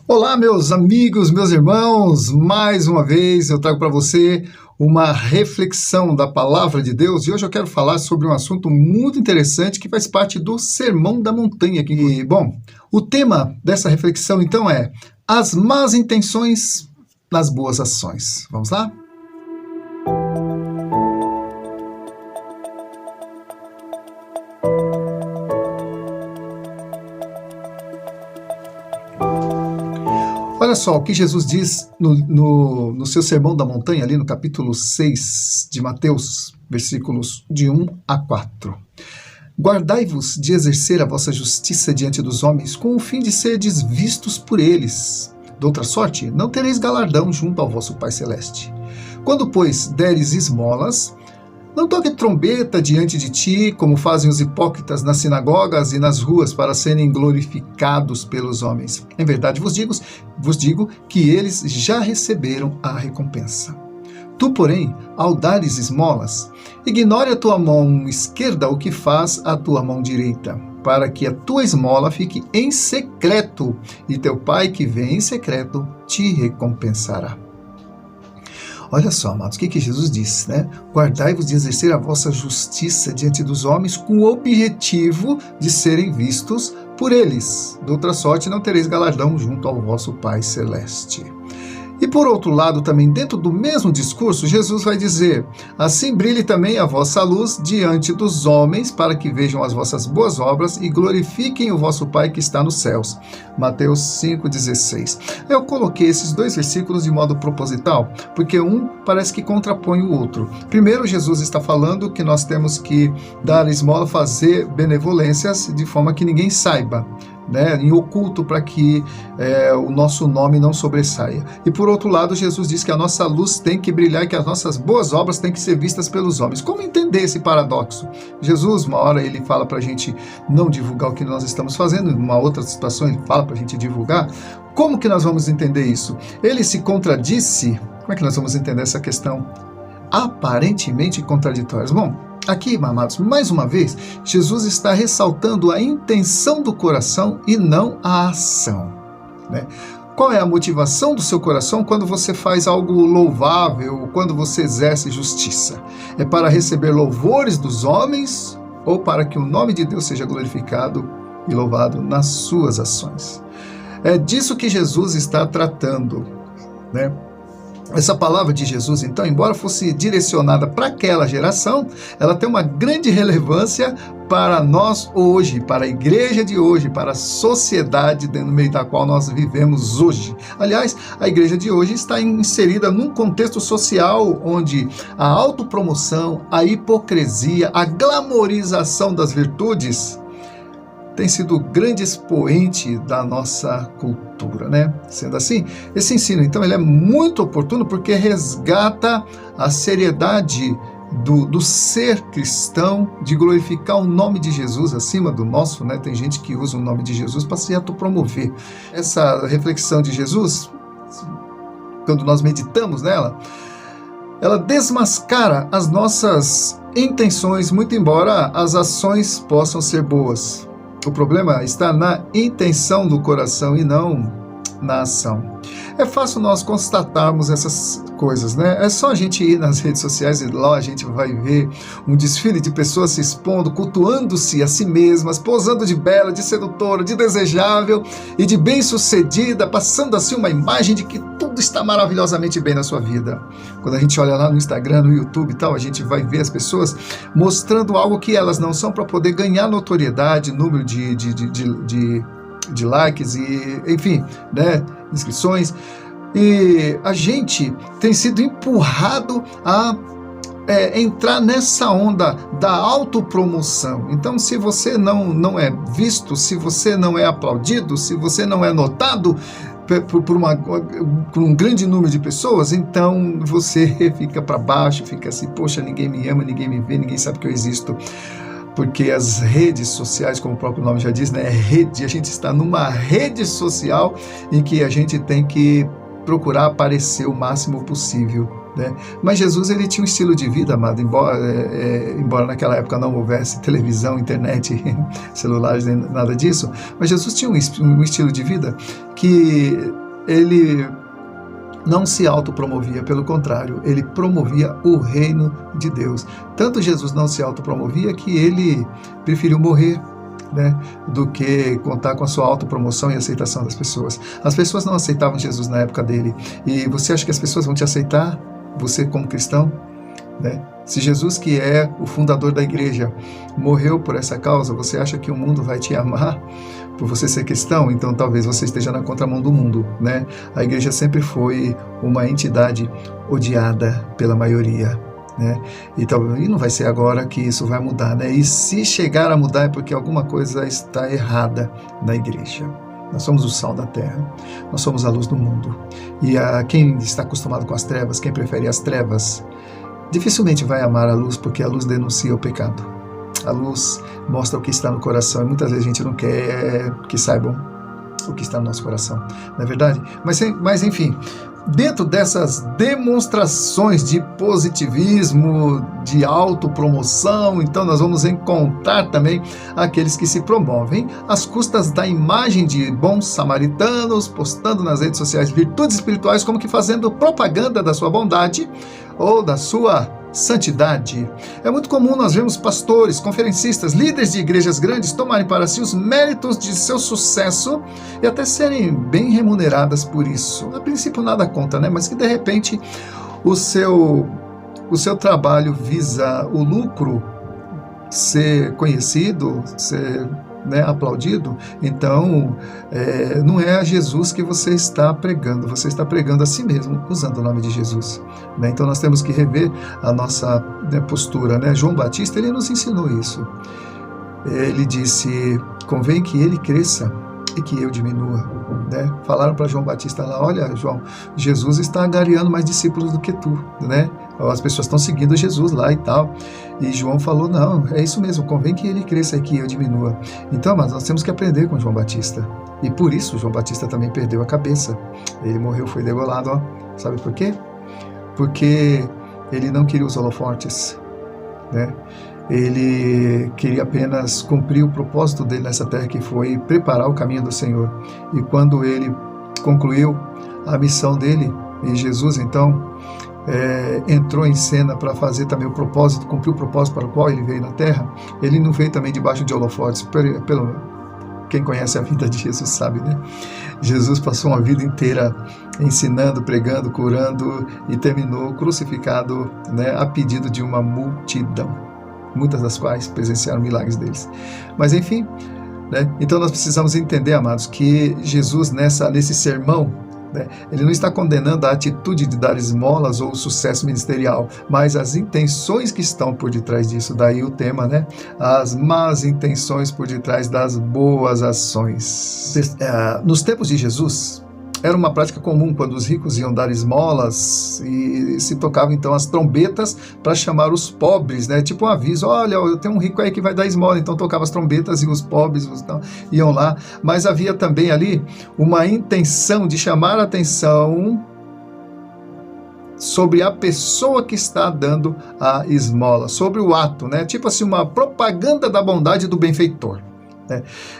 Olá, meus amigos, meus irmãos, mais uma vez eu trago para você uma reflexão da Palavra de Deus e hoje eu quero falar sobre um assunto muito interessante que faz parte do Sermão da Montanha. Bom, o tema dessa reflexão então é as más intenções nas boas ações. Vamos lá? Olha só o que Jesus diz no seu Sermão da Montanha, ali no capítulo 6 de Mateus, versículos de 1 a 4. Guardai-vos de exercer a vossa justiça diante dos homens, com o fim de serdes vistos por eles. De outra sorte, não tereis galardão junto ao vosso Pai Celeste. Quando, pois, deres esmolas, não toque trombeta diante de ti, como fazem os hipócritas nas sinagogas e nas ruas, para serem glorificados pelos homens. Em verdade vos digo que eles já receberam a recompensa. Tu, porém, ao dares esmolas, ignore a tua mão esquerda o que faz a tua mão direita, para que a tua esmola fique em secreto, e teu Pai que vem em secreto te recompensará. Olha só, amados, o que Jesus disse, né? Guardai-vos de exercer a vossa justiça diante dos homens com o objetivo de serem vistos por eles. De outra sorte, não tereis galardão junto ao vosso Pai Celeste. E por outro lado, também dentro do mesmo discurso, Jesus vai dizer: assim brilhe também a vossa luz diante dos homens, para que vejam as vossas boas obras e glorifiquem o vosso Pai que está nos céus. Mateus 5,16. Eu coloquei esses dois versículos de modo proposital, porque um parece que contrapõe o outro. Primeiro, Jesus está falando que nós temos que dar esmola, fazer benevolências de forma que ninguém saiba, né, em oculto, para que o nosso nome não sobressaia. E por outro lado, Jesus diz que a nossa luz tem que brilhar e que as nossas boas obras têm que ser vistas pelos homens. Como entender esse paradoxo? Jesus, uma hora, ele fala para a gente não divulgar o que nós estamos fazendo, em uma outra situação ele fala para a gente divulgar. Como que nós vamos entender isso? Ele se contradisse? Como é que nós vamos entender essa questão? Aparentemente contraditórias. Bom, aqui, amados, mais uma vez, Jesus está ressaltando a intenção do coração e não a ação, né? Qual é a motivação do seu coração quando você faz algo louvável, quando você exerce justiça? É para receber louvores dos homens ou para que o nome de Deus seja glorificado e louvado nas suas ações? É disso que Jesus está tratando, né? Essa palavra de Jesus, então, embora fosse direcionada para aquela geração, ela tem uma grande relevância para nós hoje, para a igreja de hoje, para a sociedade no meio da qual nós vivemos hoje. Aliás, a igreja de hoje está inserida num contexto social onde a autopromoção, a hipocrisia, a glamorização das virtudes tem sido o grande expoente da nossa cultura, né? Sendo assim, esse ensino, então, ele é muito oportuno porque resgata a seriedade do ser cristão, de glorificar o nome de Jesus acima do nosso, né? Tem gente que usa o nome de Jesus para se autopromover. Essa reflexão de Jesus, quando nós meditamos nela, ela desmascara as nossas intenções, muito embora as ações possam ser boas. O problema está na intenção do coração e não na ação. É fácil nós constatarmos essas coisas, né? É só a gente ir nas redes sociais e lá a gente vai ver um desfile de pessoas se expondo, cultuando-se a si mesmas, posando de bela, de sedutora, de desejável e de bem-sucedida, passando assim uma imagem de que tudo está maravilhosamente bem na sua vida. Quando a gente olha lá no Instagram, no YouTube e tal, a gente vai ver as pessoas mostrando algo que elas não são para poder ganhar notoriedade, número de likes e, enfim, né, inscrições. E a gente tem sido empurrado a entrar nessa onda da autopromoção. Então, se você não é visto, se você não é aplaudido, se você não é notado por um grande número de pessoas, então você fica para baixo, fica assim: poxa, ninguém me ama, ninguém me vê, ninguém sabe que eu existo. Porque as redes sociais, como o próprio nome já diz, né, a gente está numa rede social em que a gente tem que procurar aparecer o máximo possível né? Mas Jesus, ele tinha um estilo de vida, amado, embora naquela época não houvesse televisão, internet, celulares, nem nada disso, mas Jesus tinha um estilo de vida que ele não se autopromovia, pelo contrário, ele promovia o reino de Deus. Tanto Jesus não se autopromovia que ele preferiu morrer, né, do que contar com a sua autopromoção e aceitação das pessoas. As pessoas não aceitavam Jesus na época dele. E você acha que as pessoas vão te aceitar, você como cristão? Né? Se Jesus, que é o fundador da igreja, morreu por essa causa, você acha que o mundo vai te amar por você ser cristão? Então talvez você esteja na contramão do mundo, né? A igreja sempre foi uma entidade odiada pela maioria, né? E não vai ser agora que isso vai mudar, né? E se chegar a mudar é porque alguma coisa está errada na igreja. Nós somos o sal da terra, nós somos a luz do mundo. E quem está acostumado com as trevas, quem prefere as trevas, dificilmente vai amar a luz, porque a luz denuncia o pecado. A luz mostra o que está no coração, e muitas vezes a gente não quer que saibam o que está no nosso coração, não é verdade? Mas enfim, dentro dessas demonstrações de positivismo, de autopromoção, então nós vamos encontrar também aqueles que se promovem às custas da imagem de bons samaritanos, postando nas redes sociais virtudes espirituais, como que fazendo propaganda da sua bondade ou da sua santidade. É muito comum nós vermos pastores, conferencistas, líderes de igrejas grandes tomarem para si os méritos de seu sucesso e até serem bem remuneradas por isso. A princípio nada conta, né? Mas que de repente o seu trabalho visa o lucro, ser conhecido, ser, né, aplaudido, então não é a Jesus que você está pregando, você está pregando a si mesmo, usando o nome de Jesus, né? Então nós temos que rever a nossa, né, postura, né? João Batista, ele nos ensinou isso. Ele disse: convém que ele cresça e que eu diminua, né? Falaram para João Batista lá: olha, João, Jesus está angariando mais discípulos do que tu, né? As pessoas estão seguindo Jesus lá e tal. E João falou: não, é isso mesmo, convém que ele cresça e que eu diminua. Então, mas nós temos que aprender com João Batista. E por isso João Batista também perdeu a cabeça. Ele morreu, foi degolado, ó. Sabe por quê? Porque ele não queria os holofotes, né? Ele queria apenas cumprir o propósito dele nessa terra, que foi preparar o caminho do Senhor. E quando ele concluiu a missão dele, e Jesus então entrou em cena para fazer também o propósito, cumprir o propósito para o qual ele veio na terra, ele não veio também debaixo de holofotes. Quem conhece a vida de Jesus sabe, né? Jesus passou uma vida inteira ensinando, pregando, curando e terminou crucificado, né, a pedido de uma multidão, muitas das quais presenciaram milagres deles. Mas enfim, né? Então nós precisamos entender, amados, que Jesus nesse sermão, né, ele não está condenando a atitude de dar esmolas ou o sucesso ministerial, mas as intenções que estão por detrás disso. Daí o tema, né? As más intenções por detrás das boas ações. Nos tempos de Jesus, era uma prática comum quando os ricos iam dar esmolas e se tocavam então as trombetas para chamar os pobres, né? Tipo um aviso: olha, eu tenho um rico aí que vai dar esmola. Então tocava as trombetas e os pobres iam lá. Mas havia também ali uma intenção de chamar a atenção sobre a pessoa que está dando a esmola, sobre o ato, né? Tipo assim, uma propaganda da bondade do benfeitor.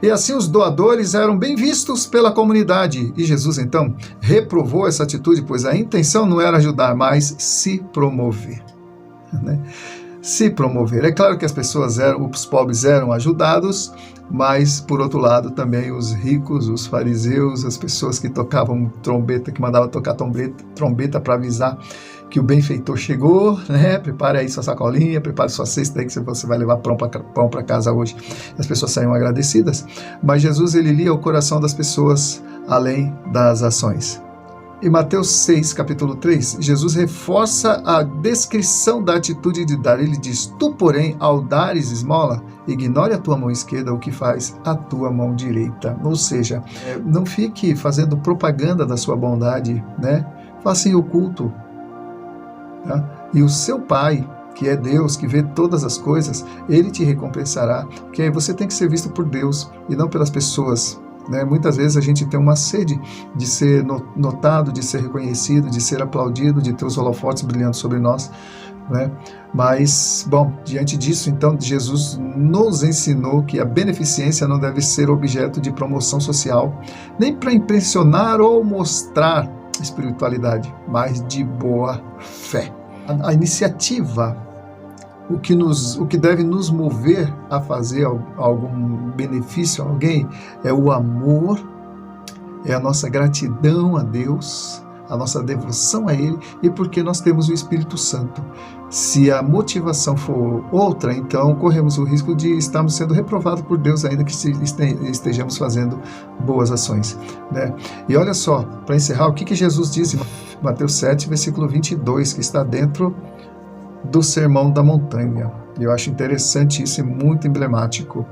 E assim os doadores eram bem vistos pela comunidade. E Jesus então reprovou essa atitude, pois a intenção não era ajudar, mas se promover, né? Se promover. É claro que os pobres eram ajudados, mas por outro lado também os ricos, os fariseus, as pessoas que tocavam trombeta, que mandavam tocar trombeta para avisar que o benfeitor chegou, né? Prepare aí sua sacolinha, prepare sua cesta aí que você vai levar pão para casa hoje. As pessoas saíam agradecidas, mas Jesus, ele lia o coração das pessoas além das ações. Em Mateus 6, capítulo 3, Jesus reforça a descrição da atitude de dar. Ele diz: tu, porém, ao dares esmola, ignore a tua mão esquerda o que faz a tua mão direita. Ou seja, não fique fazendo propaganda da sua bondade, né? Faça em oculto. Tá? E o seu Pai, que é Deus, que vê todas as coisas, ele te recompensará, porque você tem que ser visto por Deus e não pelas pessoas, né? Muitas vezes a gente tem uma sede de ser notado, de ser reconhecido, de ser aplaudido, de ter os holofotes brilhando sobre nós, né? Mas, bom, diante disso, então, Jesus nos ensinou que a beneficência não deve ser objeto de promoção social, nem para impressionar ou mostrar espiritualidade, mas de boa fé. A iniciativa, o que deve nos mover a fazer algum benefício a alguém, é o amor, é a nossa gratidão a Deus, a nossa devoção a Ele, e porque nós temos o Espírito Santo. Se a motivação for outra, então corremos o risco de estarmos sendo reprovados por Deus, ainda que estejamos fazendo boas ações, né? E olha só, para encerrar, o que Jesus diz em Mateus 7, versículo 22, que está dentro do Sermão da Montanha. Eu acho interessante isso e muito emblemático.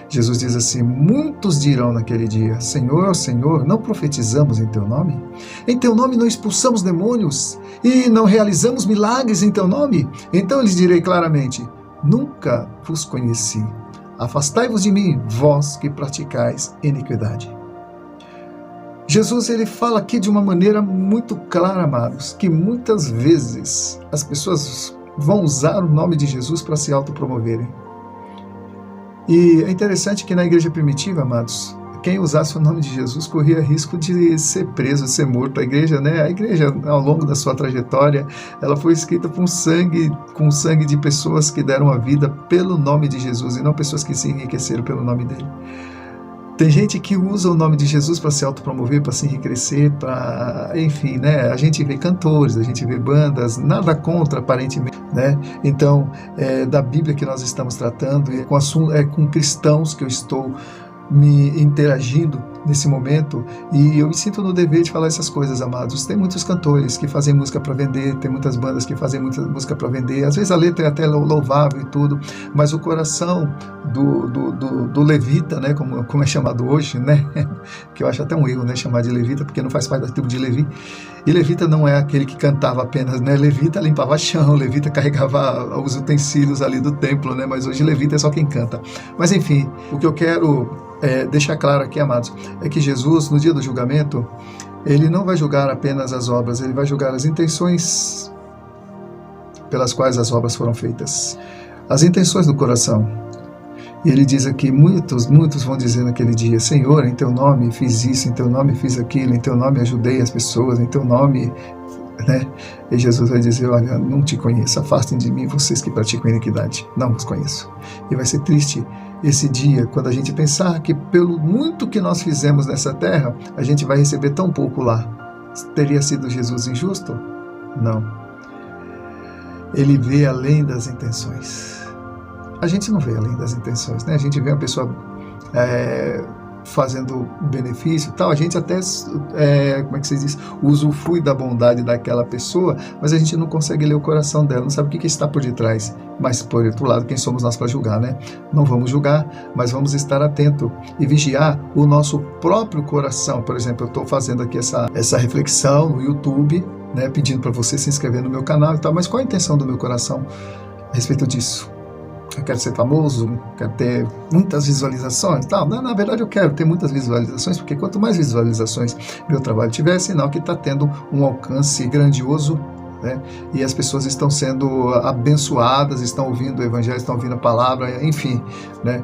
Jesus diz assim: muitos dirão naquele dia: Senhor, Senhor, não profetizamos em Teu nome? Em Teu nome não expulsamos demônios? E não realizamos milagres em Teu nome? Então lhes direi claramente: nunca vos conheci. Afastai-vos de mim, vós que praticais iniquidade. Jesus, ele fala aqui de uma maneira muito clara, amados, que muitas vezes as pessoas vão usar o nome de Jesus para se autopromoverem. E é interessante que na igreja primitiva, amados, quem usasse o nome de Jesus corria risco de ser preso, ser morto. A igreja, né? A igreja, ao longo da sua trajetória, ela foi escrita com sangue de pessoas que deram a vida pelo nome de Jesus e não pessoas que se enriqueceram pelo nome dele. Tem gente que usa o nome de Jesus para se autopromover, para se enriquecer, para, enfim, né? A gente vê cantores, a gente vê bandas, nada contra, aparentemente, né? Então, da Bíblia que nós estamos tratando, com cristãos que eu estou me interagindo nesse momento, e eu me sinto no dever de falar essas coisas, amados. Tem muitos cantores que fazem música para vender, tem muitas bandas que fazem muita música para vender, às vezes a letra é até louvável e tudo, mas o coração do levita, né, como é chamado hoje, né, que eu acho até um erro, né, chamar de levita, porque não faz parte da tribo de Levi, e levita não é aquele que cantava apenas, né, levita limpava chão, levita carregava os utensílios ali do templo, né, mas hoje levita é só quem canta. Mas enfim, o que eu quero deixar claro aqui, amados, é que Jesus, no dia do julgamento, ele não vai julgar apenas as obras, ele vai julgar as intenções pelas quais as obras foram feitas, as intenções do coração. E ele diz aqui, muitos vão dizer naquele dia: Senhor, em Teu nome fiz isso, em Teu nome fiz aquilo, em Teu nome ajudei as pessoas, em Teu nome, né? E Jesus vai dizer: olha, não te conheço, afastem de mim vocês que praticam iniquidade, não os conheço. E vai ser triste esse dia, quando a gente pensar que pelo muito que nós fizemos nessa terra, a gente vai receber tão pouco lá. Teria sido Jesus injusto? Não. Ele vê além das intenções. A gente não vê além das intenções, né? A gente vê uma pessoa fazendo benefício e tal, a gente até, como é que se diz, usufrui da bondade daquela pessoa, mas a gente não consegue ler o coração dela, não sabe o que está por detrás. Mas, por outro lado, quem somos nós para julgar, né? Não vamos julgar, mas vamos estar atento e vigiar o nosso próprio coração. Por exemplo, eu estou fazendo aqui essa reflexão no YouTube, né, pedindo para você se inscrever no meu canal e tal, mas qual a intenção do meu coração a respeito disso? Eu quero ser famoso, quero ter muitas visualizações e tal. Na verdade, eu quero ter muitas visualizações, porque quanto mais visualizações meu trabalho tiver, é sinal que está tendo um alcance grandioso, né? E as pessoas estão sendo abençoadas, estão ouvindo o evangelho, estão ouvindo a palavra, enfim, né?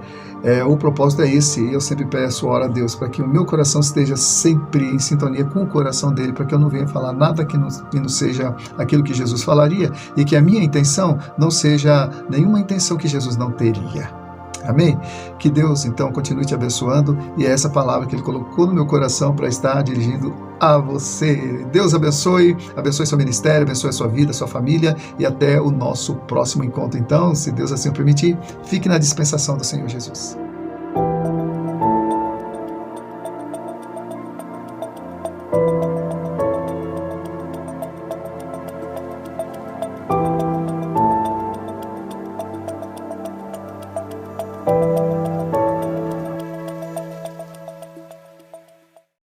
O propósito é esse, e eu sempre peço, oro a Deus, para que o meu coração esteja sempre em sintonia com o coração dele, para que eu não venha falar nada que não seja aquilo que Jesus falaria, e que a minha intenção não seja nenhuma intenção que Jesus não teria. Amém? Que Deus, então, continue te abençoando, e é essa palavra que Ele colocou no meu coração para estar dirigindo a você. Deus abençoe seu ministério, abençoe a sua vida, a sua família, e até o nosso próximo encontro. Então, se Deus assim o permitir, fique na dispensação do Senhor Jesus.